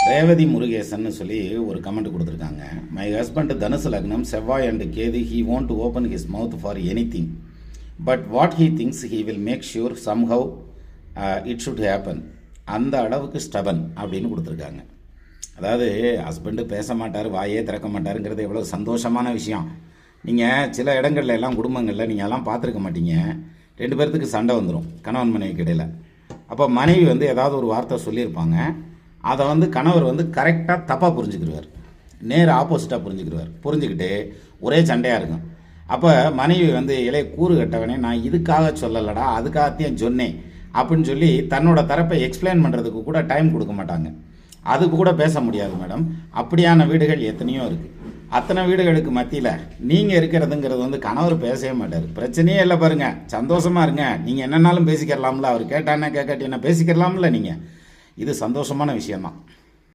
ரேவதி முருகேசன் சொல்லி ஒரு கமெண்ட் கொடுத்துருக்காங்க. மை ஹஸ்பண்ட் தனுசு லக்னம் செவ்வாய் அண்ட் கேது. He want to open his mouth for any thing, but what he thinks he will make sure somehow it should happen. அந்த அளவுக்கு ஸ்டபன் அப்படின்னு கொடுத்துருக்காங்க. அதாவது ஹஸ்பண்டு பேச மாட்டார், வாயே திறக்க மாட்டாருங்கிறது எவ்வளோ சந்தோஷமான விஷயம். நீங்கள் சில இடங்கள்ல எல்லாம் குடும்பங்களில் நீங்கள் எல்லாம் பார்த்துருக்க மாட்டீங்க. 2 பேர்த்துக்கு சண்டை வந்துடும் கணவன் மனைவிக்கு இடையில். அப்போ மனைவி ஏதாவது ஒரு வார்த்தை சொல்லியிருப்பாங்க, அதை கணவர் கரெக்டாக தப்பாக புரிஞ்சுக்கிடுவார், நேர் ஆப்போசிட்டாக புரிஞ்சுக்கிட்டு ஒரே சண்டையாக இருக்கும். அப்போ மனைவி இலைய கூறு கட்டவனே, நான் இதுக்காக சொல்லலடா, அதுக்காகத்தையும் சொன்னேன் அப்படின்னு சொல்லி தன்னோட தரப்பை எக்ஸ்பிளைன் பண்ணுறதுக்கு கூட டைம் கொடுக்க மாட்டாங்க. அதுக்கு கூட பேச முடியாது மேடம். அப்படியான வீடுகள் எத்தனையோ இருக்குது. அத்தனை வீடுகளுக்கு மத்தியில் நீங்கள் இருக்கிறதுங்கிறது கணவர் பேசவே மாட்டார். பிரச்சனையே இல்லை பாருங்கள், சந்தோஷமாக இருங்க, நீங்கள் என்னன்னாலும் பேசிக்கிறலாம்ல. அவர் கேட்டானே கேட்காட்டி என்ன பேசிக்கிறலாம்ல. நீங்கள் இது சந்தோஷமான விஷயம்தான்.